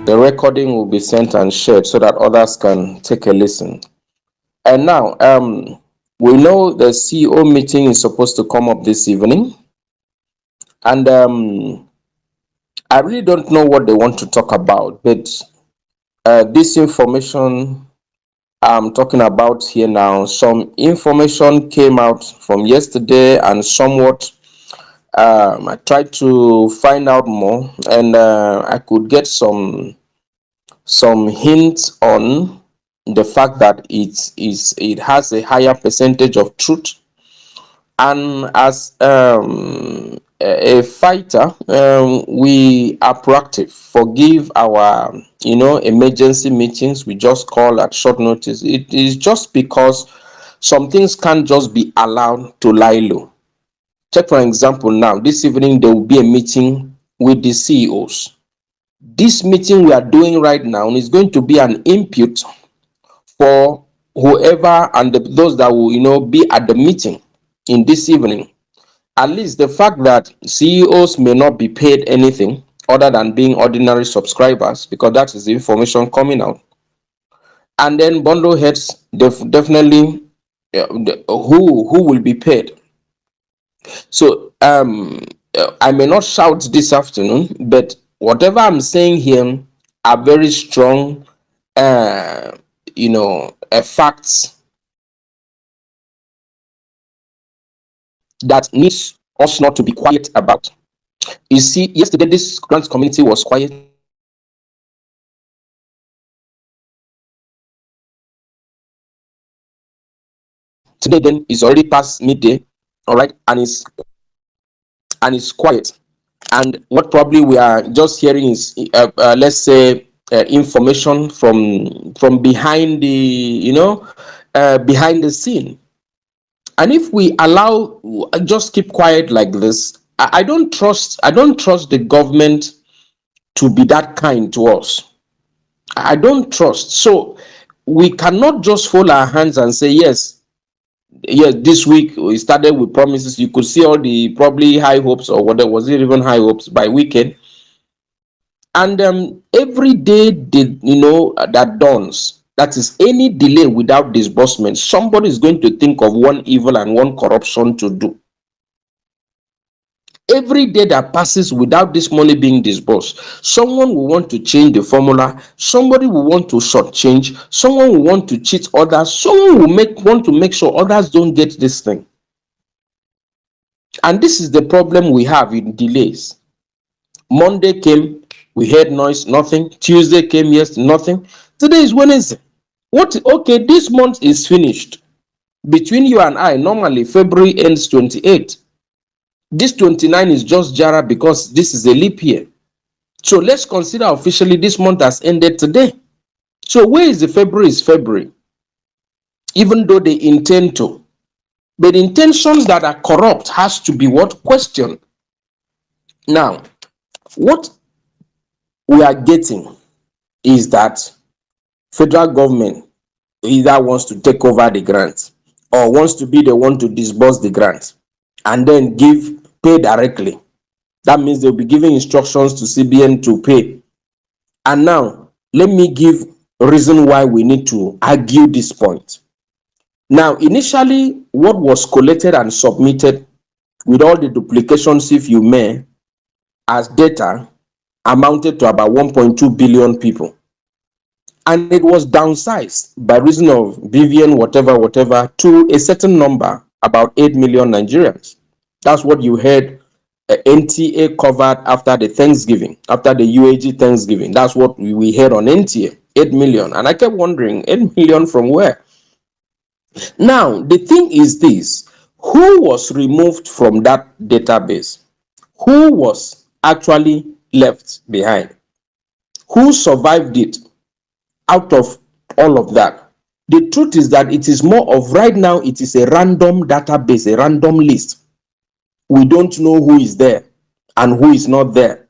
The recording will be sent and shared so that others can take a listen. And now, we know the CEO meeting is supposed to come up this evening, and I really don't know what they want to talk about, but this information I'm talking about here now, some information came out from yesterday, and somewhat I tried to find out more, and I could get some hints on the fact that it has a higher percentage of truth. And as a fighter, we are proactive. Forgive our emergency meetings we just call at short notice. It is just because some things can't just be allowed to lie low. Take for example, now this evening there will be a meeting with the CEOs. This meeting we are doing right now is going to be an input for whoever and those that will be at the meeting in this evening. At least the fact that CEOs may not be paid anything other than being ordinary subscribers, because that is the information coming out. And then bundle heads, definitely who will be paid. So I may not shout this afternoon, but whatever I'm saying here are very strong facts that needs us not to be quiet about. You see, yesterday this grant community was quiet. Today then is already past midday, all right, and it's quiet. And what probably we are just hearing is let's say information from behind behind the scene. And if we allow, just keep quiet like this, I don't trust the government to be that kind to us. I don't trust. So we cannot just fold our hands and say yes, this week we started with promises. You could see all the probably high hopes, or whatever, was it even high hopes by weekend? And every day that dawns, that is any delay without disbursement, somebody is going to think of one evil and one corruption to do. Every day that passes without this money being disbursed, someone will want to change the formula, somebody will want to shortchange, someone will want to cheat others, someone will want to make sure others don't get this thing. And this is the problem we have in delays. Monday came, we heard noise, nothing. Tuesday came, yes, nothing. Today is Wednesday. Okay, this month is finished. Between you and I, normally February ends 28. This 29 is just Jara because this is a leap year. So let's consider officially this month has ended today. So where is the February? Is February, even though they intend to. But intentions that are corrupt has to be what? Questioned. Now, what we are getting is that federal government either wants to take over the grant or wants to be the one to disburse the grant and then pay directly. That means they'll be giving instructions to CBN to pay. And now, let me give a reason why we need to argue this point. Now, initially, what was collected and submitted with all the duplications, if you may, as data, amounted to about 1.2 billion people. And it was downsized by reason of BVN, whatever, to a certain number, about 8 million Nigerians. That's what you heard NTA covered after the Thanksgiving, after the UAAG Thanksgiving. That's what we heard on NTA, 8 million. And I kept wondering, 8 million from where? Now, the thing is this, who was removed from that database? Who was actually left behind? Who survived it out of all of that? The truth is that it is more of, right now, it is a random database, a random list. We don't know who is there and who is not there.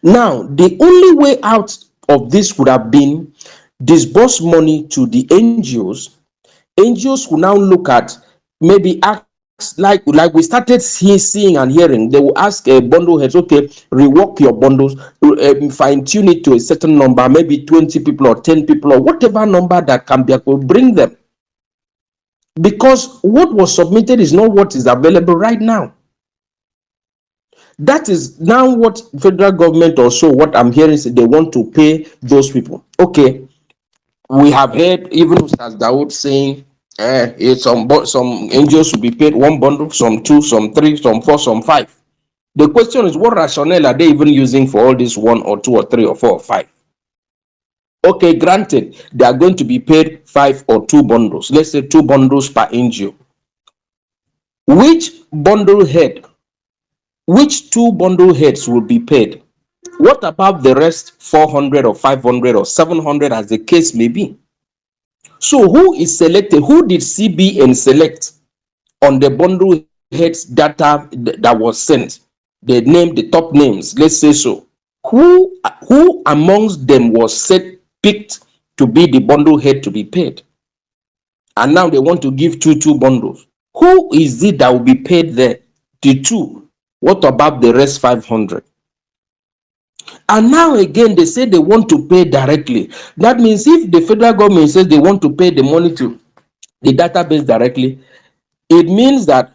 Now, the only way out of this would have been disburse money to the NGOs. NGOs will now look at, maybe ask like we started seeing and hearing, they will ask a bundle heads, okay, rework your bundles, fine tune it to a certain number, maybe 20 people or 10 people or whatever number that can be, will bring them. Because what was submitted is not what is available right now. That is now what federal government, or so what I'm hearing, is they want to pay those people. Okay, we have heard even as Dawood saying, some angels will be paid one bundle, some two, some three, some four, some five. The question is, what rationale are they even using for all this one or two or three or four or five? Okay, granted, they are going to be paid 5 or 2 bundles. Let's say 2 bundles per NGO. Which 2 bundle heads will be paid? What about the rest 400 or 500 or 700, as the case may be? So who is selected? Who did CBN select on the bundle heads data that was sent? They named the top names, let's say so. Who amongst them was picked to be the bundle head to be paid? And now they want to give two bundles. Who is it that will be paid there? The 2. What about the rest 500? And now again, they say they want to pay directly. That means if the federal government says they want to pay the money to the database directly, it means that,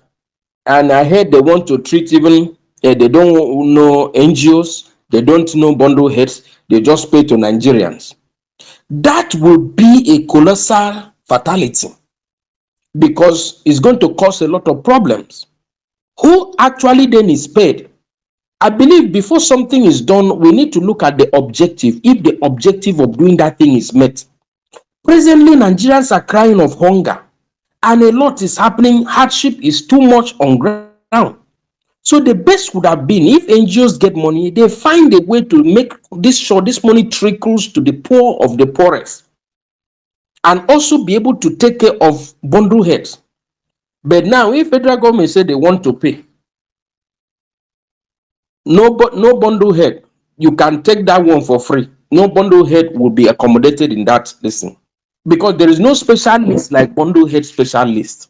and I heard they want to treat even, they don't know NGOs, they don't know bundle heads, they just pay to Nigerians. That will be a colossal fatality, because it's going to cause a lot of problems. Who actually then is paid? I believe before something is done, we need to look at the objective. If the objective of doing that thing is met. Presently, Nigerians are crying of hunger, and a lot is happening. Hardship is too much on ground. So the best would have been, if NGOs get money, they find a way to make this money trickles to the poor of the poorest, and also be able to take care of bundle heads. But now, if federal government say they want to pay, no bundle head, you can take that one for free. No bundle head will be accommodated in that listing, because there is no special list like bundle head special list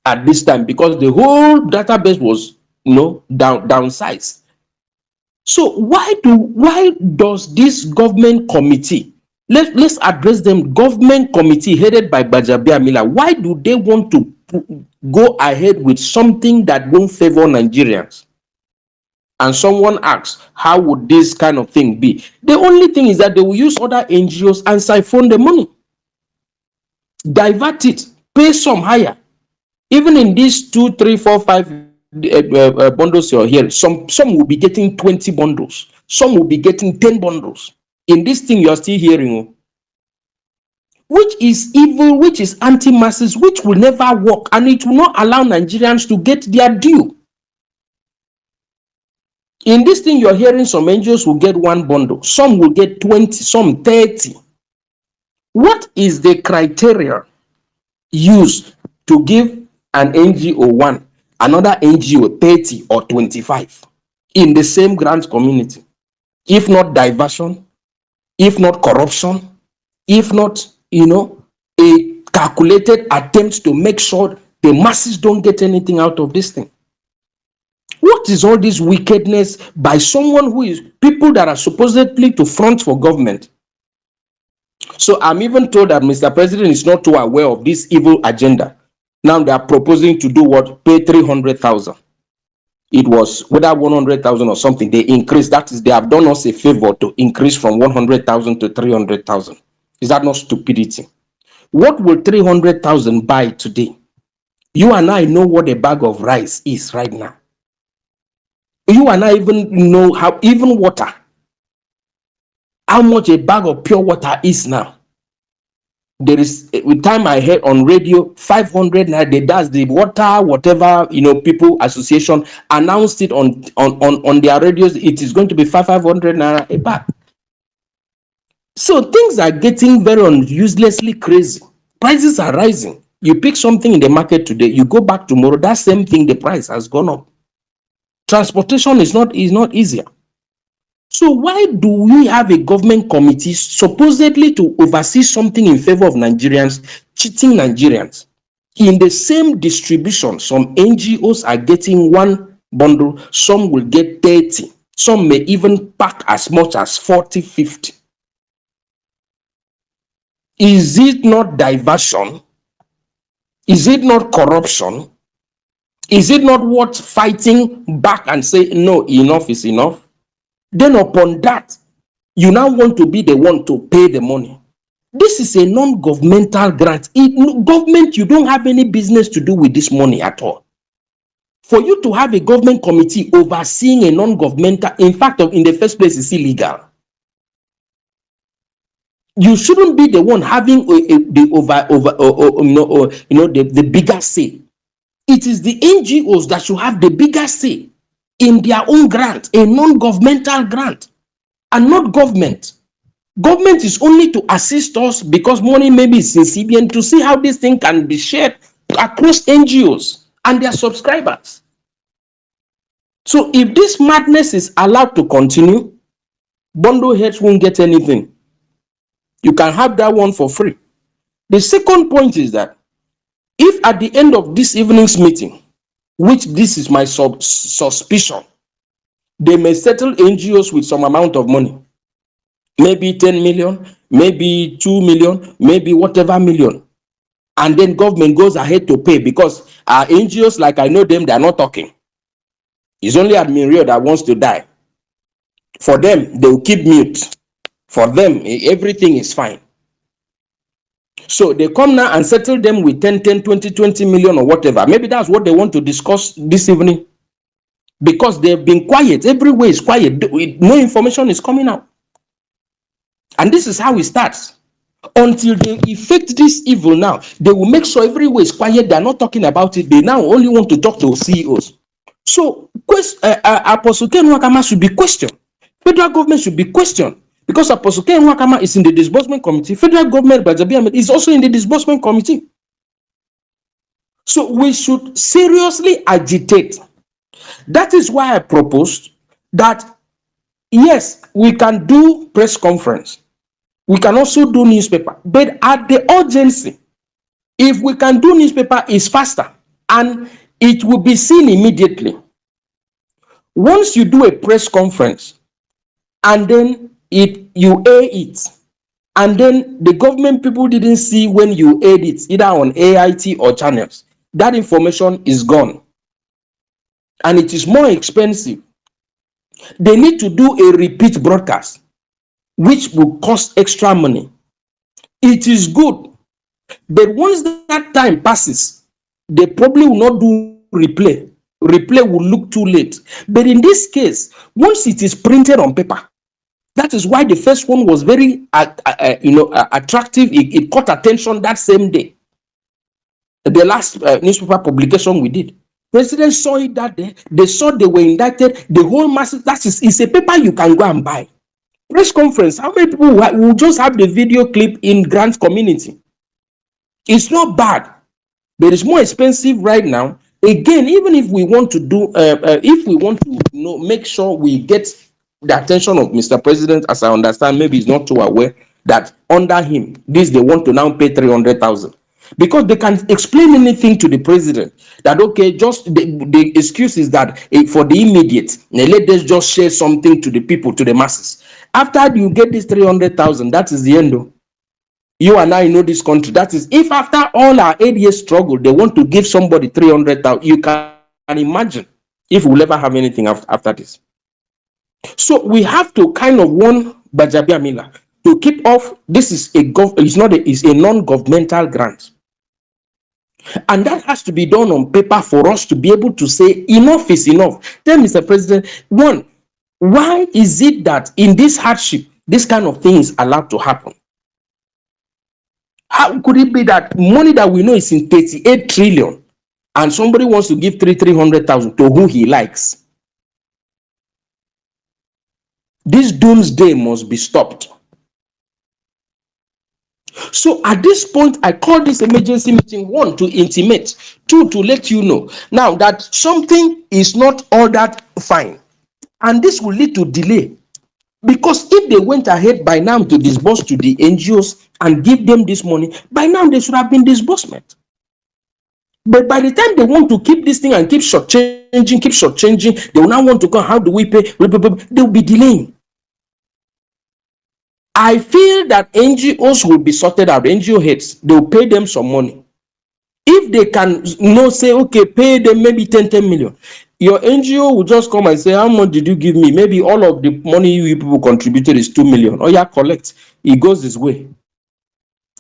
at this time, because the whole database was downsized. So why does this government committee, let's address them, government committee headed by Gbajabiamila, why do they want to go ahead with something that won't favor Nigerians? And someone asks, how would this kind of thing be? The only thing is that they will use other NGOs and siphon the money, divert it, pay some higher. Even in these 2, 3, 4, 5 bundles you're here, some will be getting 20 bundles, some will be getting 10 bundles. In this thing you're still hearing, which is evil, which is anti-masses, which will never work, and it will not allow Nigerians to get their due. In this thing you're hearing, some NGOs will get 1 bundle, some will get 20, some 30. What is the criteria used to give an NGO 1, another NGO 30 or 25 in the same grant community? If not diversion, if not corruption, if not, a calculated attempt to make sure the masses don't get anything out of this thing. What is all this wickedness by someone who is, people that are supposedly to front for government? So I'm even told that Mr. President is not too aware of this evil agenda. Now they are proposing to do what? Pay 300,000. It was whether 100,000 or something. They increased. That is, they have done us a favor to increase from 100,000 to 300,000. Is that not stupidity? What will 300,000 buy today? You and I know what a bag of rice is right now. You and I even know how, even water, how much a bag of pure water is now. There is, with time I heard on radio, 500 naira. That's the water, whatever, people association announced it on their radios. It is going to be 500 naira a bag. So things are getting very uselessly crazy. Prices are rising. You pick something in the market today, you go back tomorrow, that same thing, the price has gone up. Transportation is not easier. So why do we have a government committee supposedly to oversee something in favor of Nigerians, cheating Nigerians? In the same distribution, some NGOs are getting one bundle, some will get 30, some may even pack as much as 40, 50. Is it not diversion? Is it not corruption? Is it not worth fighting back and say, no, enough is enough? Then upon that, you now want to be the one to pay the money. This is a non-governmental grant. Government, you don't have any business to do with this money at all. For you to have a government committee overseeing a non-governmental, in fact, in the first place, it's illegal. You shouldn't be the one having the bigger say. It is the NGOs that should have the bigger say in their own grant, a non-governmental grant, and not government. Government is only to assist us because money maybe is in CBN to see how this thing can be shared across NGOs and their subscribers. So if this madness is allowed to continue, bundle heads won't get anything. You can have that one for free. The second point is that if at the end of this evening's meeting, which this is my suspicion, they may settle NGOs with some amount of money, maybe 10 million, maybe 2 million, maybe whatever million, and then government goes ahead to pay because our NGOs, like I know them, they are not talking. It's only Admin Rio that wants to die. For them, they will keep mute. For them, everything is fine. So they come now and settle them with 10, 20 million or whatever. Maybe that's what they want to discuss this evening. Because they've been quiet. Everywhere is quiet. No information is coming out. And this is how it starts. Until they effect this evil now, they will make sure everywhere is quiet. They're not talking about it. They now only want to talk to CEOs. So Apostle Ken Nwakama should be questioned. Federal government should be questioned. Because Apostle Ken Nwakama is in the disbursement committee. Federal government is also in the disbursement committee. So we should seriously agitate. That is why I proposed that, yes, we can do press conference. We can also do newspaper. But at the urgency, if we can do newspaper, it's faster. And it will be seen immediately. Once you do a press conference, and then you air it, and then the government people didn't see when you aired it, either on AIT or channels, that information is gone. And it is more expensive. They need to do a repeat broadcast, which will cost extra money. It is good. But once that time passes, they probably will not do replay. Replay will look too late. But in this case, once it is printed on paper, that is why the first one was very attractive. It caught attention that same day. The last newspaper publication we did. President saw it that day. They saw they were indicted. The whole masses, it's a paper you can go and buy. Press conference, how many people will just have the video clip in Grant community? It's not bad, but it's more expensive right now. Again, even if we want to do, make sure we get the attention of Mr. President, as I understand, maybe he's not too aware that under him, they want to now pay 300,000. Because they can explain anything to the president that, okay, just the excuse is that for the immediate, let us just share something to the people, to the masses. After you get this 300,000, that is the end. You and I know this country. That is, if after all our 8 years struggle, they want to give somebody 300,000, you can imagine if we'll ever have anything after this. So we have to kind of warn Gbajabiamila to keep off. This is it's a non-governmental grant. And that has to be done on paper for us to be able to say enough is enough. Tell Mr. President, one, why is it that in this hardship, this kind of thing is allowed to happen? How could it be that money that we know is in 38 trillion and somebody wants to give 300,000 to who he likes? This doomsday must be stopped. So at this point, I call this emergency meeting, one, to intimate, two, to let you know now that something is not all that fine. And this will lead to delay. Because if they went ahead by now to disburse to the NGOs and give them this money, by now they should have been disbursement. But by the time they want to keep this thing and keep shortchanging, they will now want to come. How do we pay? They'll be delaying. I feel that NGOs will be sorted out. NGO heads, they'll pay them some money. If they can say, okay, pay them maybe 10 million. Your NGO will just come and say, how much did you give me? Maybe all of the money you people contributed is 2 million. Oh yeah, collect. It goes this way.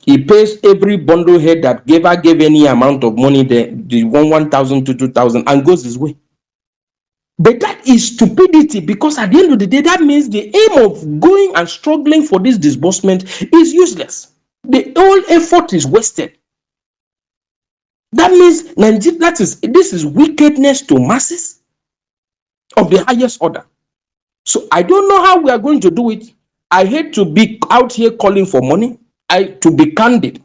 He pays every bundle head that gave any amount of money, the 1,000 to 2,000, and goes this way. But that is stupidity, because at the end of the day, that means the aim of going and struggling for this disbursement is useless. The whole effort is wasted. That means this is wickedness to masses of the highest order. So I don't know how we are going to do it. I hate to be out here calling for money. To be candid,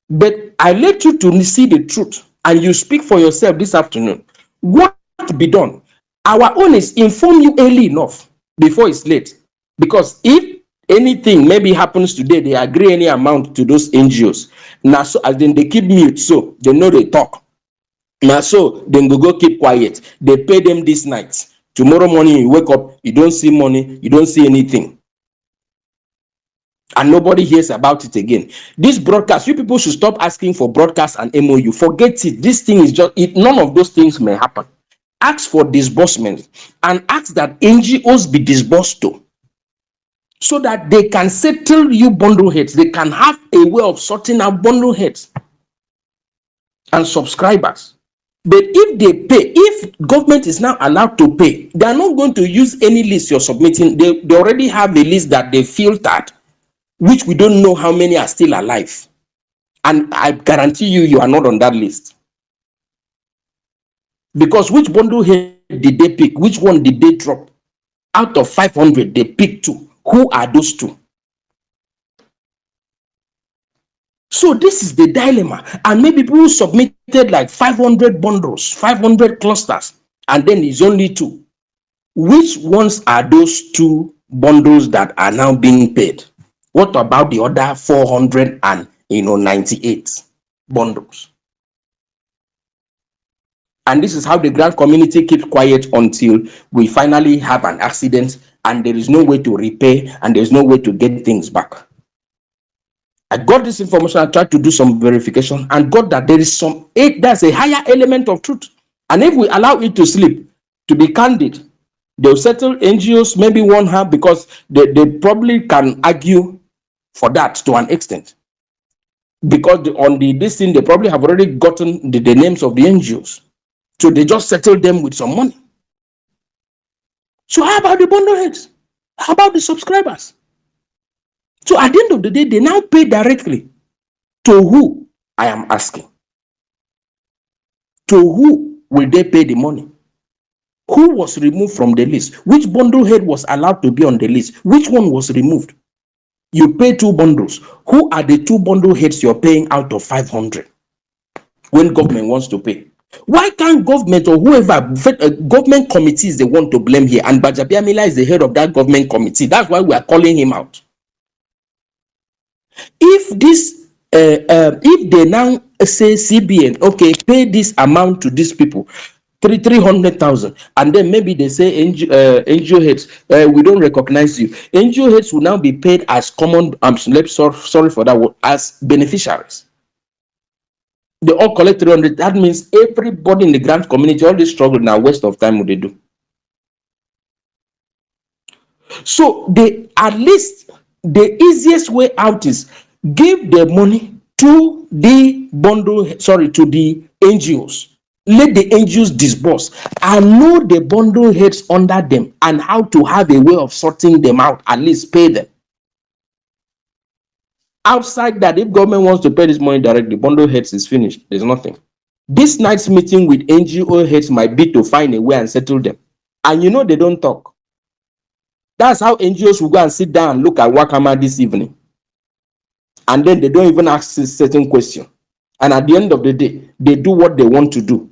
but I let you to see the truth, and you speak for yourself this afternoon. What to be done? Our own is inform you early enough before it's late, because if anything maybe happens today, they agree any amount to those NGOs. Now, so as then they keep mute, so they know they talk. Now, so then go keep quiet. They pay them this night. Tomorrow morning you wake up, you don't see money, you don't see anything, and nobody hears about it again. This broadcast, you people should stop asking for broadcast and MOU. Forget it. This thing is just it. None of those things may happen. Ask for disbursement and ask that NGOs be disbursed to, so that they can settle you bundle heads. They can have a way of sorting out bundle heads and subscribers. But if they pay, if government is now allowed to pay, they are not going to use any list you're submitting. They already have a list that they filtered, which we don't know how many are still alive. And I guarantee you are not on that list. Because which bundle head did they pick? Which one did they drop? Out of 500, they picked 2. Who are those 2? So this is the dilemma. And maybe people submitted like 500 bundles, 500 clusters, and then it's only 2. Which ones are those 2 bundles that are now being paid? What about the other 498 bundles? And this is how the grant community keeps quiet until we finally have an accident and there is no way to repay and there's no way to get things back. I got this information, I tried to do some verification and got that there is there's a higher element of truth. And if we allow it to slip, to be candid, they'll settle NGOs, maybe one half, because they probably can argue for that to an extent. Because on this thing, they probably have already gotten the names of the NGOs. So they just settle them with some money. So how about the bundle heads? How about the subscribers? So at the end of the day, they now pay directly. To who? I am asking. To who will they pay the money? Who was removed from the list? Which bundle head was allowed to be on the list? Which one was removed? You pay 2 bundles. Who are the 2 bundle heads you're paying out of 500 when government wants to pay? Why can't government or whoever, government committees they want to blame here, and Bajabiamila is the head of that government committee? That's why we are calling him out. If this, if they now say CBN, okay, pay this amount to these people, 300,000, and then maybe they say NGO heads, we don't recognize you. NGO heads will now be paid as common. Sorry for that word, as beneficiaries. They all collect 300. That means everybody in the grant community, all this struggle now, waste of time would they do. So at least the easiest way out is give the money to the to the NGOs. Let the NGOs disburse and know the bundle heads under them and how to have a way of sorting them out, at least pay them. Outside that, if government wants to pay this money directly, bundle heads is finished. There's nothing. This night's meeting with NGO heads might be to find a way and settle them. And they don't talk. That's how NGOs will go and sit down and look at Wakama this evening. And then they don't even ask a certain question. And at the end of the day, they do what they want to do.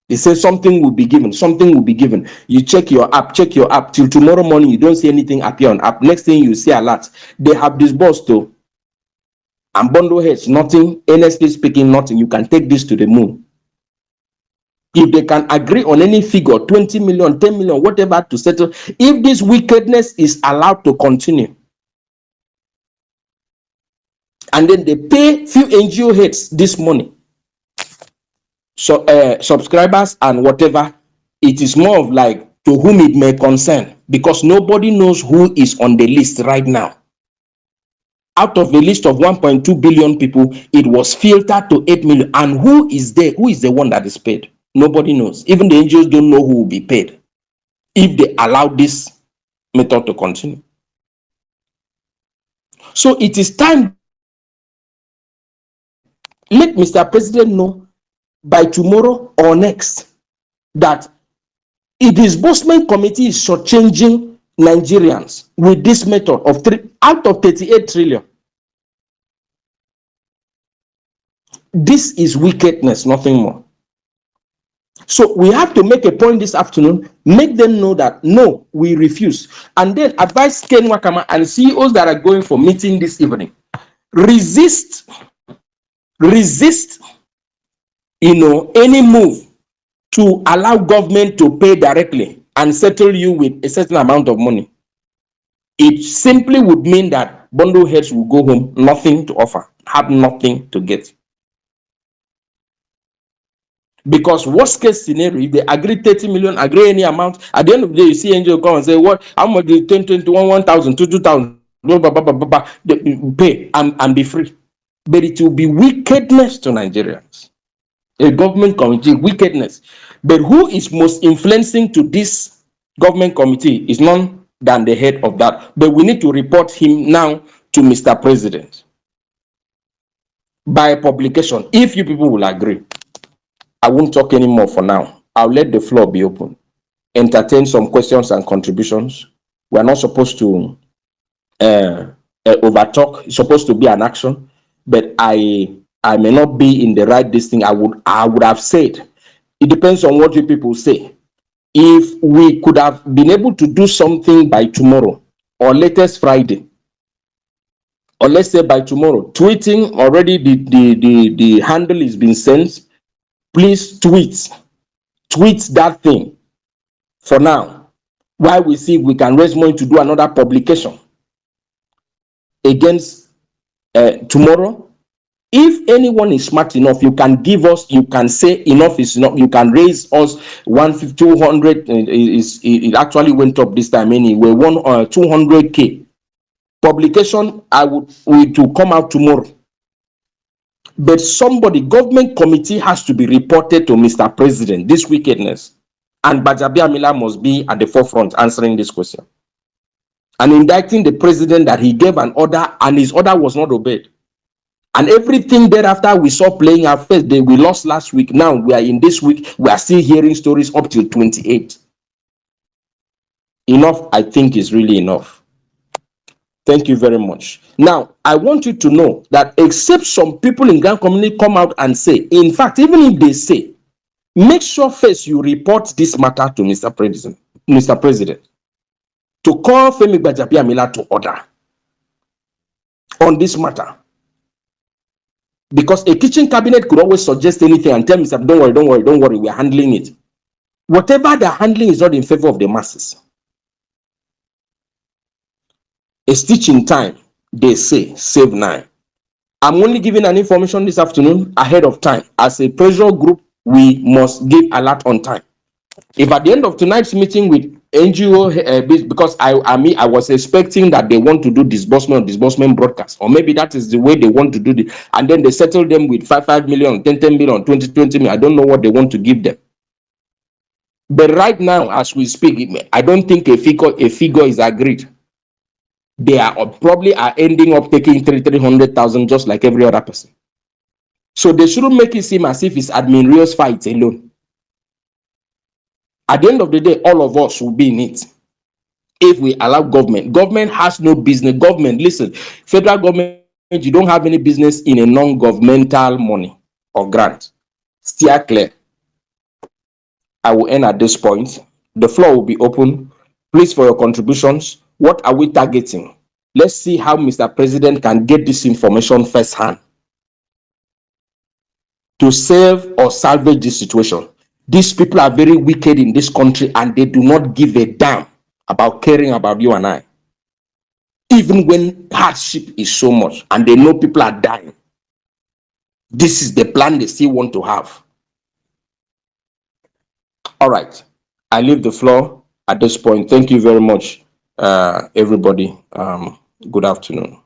They say something will be given, something will be given. You check your app till tomorrow morning, you don't see anything appear on app. Next thing you see a lot. They have disbursed though. and bundle heads, nothing, honestly speaking, nothing. You can take this to the moon. If they can agree on any figure, 20 million, 10 million, whatever, to settle, if this wickedness is allowed to continue, and then they pay few NGO heads this money, so subscribers and whatever, it is more of like to whom it may concern, because nobody knows who is on the list right now. Out of a list of 1.2 billion people, it was filtered to 8 million. And who is there? Who is the one that is paid? Nobody knows. Even the NGOs don't know who will be paid if they allow this method to continue. So it is time. Let Mr. President know by tomorrow or next that a disbursement committee is shortchanging Nigerians with this method of 3 out of 38 trillion. This is wickedness, nothing more. So we have to make a point this afternoon, make them know that no, we refuse, and then advise Ken Wakama and CEOs that are going for meeting this evening, resist, any move to allow government to pay directly and settle you with a certain amount of money. It simply would mean that bundle heads will go home, nothing to offer, have nothing to get. Because worst case scenario, if they agree 30 million, agree any amount, at the end of the day, you see NGO come and say, what, how much do 10, 21, 1,000, 2,000, pay and be free. But it will be wickedness to Nigerians. A government committee, wickedness. But who is most influencing to this government committee is none than the head of that. But we need to report him now to Mr. President by publication, if you people will agree. I won't talk anymore for now. I'll let the floor be open. Entertain some questions and contributions. We're not supposed to overtalk. It's supposed to be an action, but I may not be in the right distance. I would have said, it depends on what you people say. If we could have been able to do something by tomorrow or latest Friday, or let's say by tomorrow, tweeting already, the handle is being sent. Please tweet that thing for now, while we see if we can raise money to do another publication against tomorrow. If anyone is smart enough, you can give us, you can say enough is enough, you can raise us 150, 200, it actually went up this time anyway, 200K. Publication, we to come out tomorrow. But somebody, government committee has to be reported to Mr. President, this wickedness. And Gbajabiamila must be at the forefront answering this question. And indicting the president that he gave an order and his order was not obeyed. And everything thereafter we saw playing out. First day, we lost last week. Now we are in this week. We are still hearing stories up till 28. Enough, I think, is really enough. Thank you very much. Now, I want you to know that except some people in Grand community come out and say, in fact, even if they say, make sure first you report this matter to Mr. President, to call Femi Gbajabiamila to order on this matter. Because a kitchen cabinet could always suggest anything and tell Mr. Don't worry, we are handling it. Whatever they're handling is not in favor of the masses. A stitch in time, they say, save 9. I'm only giving an information this afternoon ahead of time. As a pressure group, we must give alert on time. If at the end of tonight's meeting with NGO, because I was expecting that they want to do disbursement broadcast, or maybe that is the way they want to do it, and then they settle them with 5 million, 10 million, 20 million. I don't know what they want to give them. But right now, as we speak, I don't think a figure is agreed. They are probably ending up taking 300,000 just like every other person. So they shouldn't make it seem as if it's Admin Rio's fight alone. At the end of the day, all of us will be in it. If we allow government has no business. Government, listen, federal government, you don't have any business in a non-governmental money or grant. Steer clear. I will end at this point. The floor will be open. Please, for your contributions, what are we targeting? Let's see how Mr. President can get this information firsthand to save or salvage this situation. These people are very wicked in this country, and they do not give a damn about caring about you and I. Even when hardship is so much and they know people are dying, this is the plan they still want to have. All right, I leave the floor at this point. Thank you very much, everybody. Good afternoon.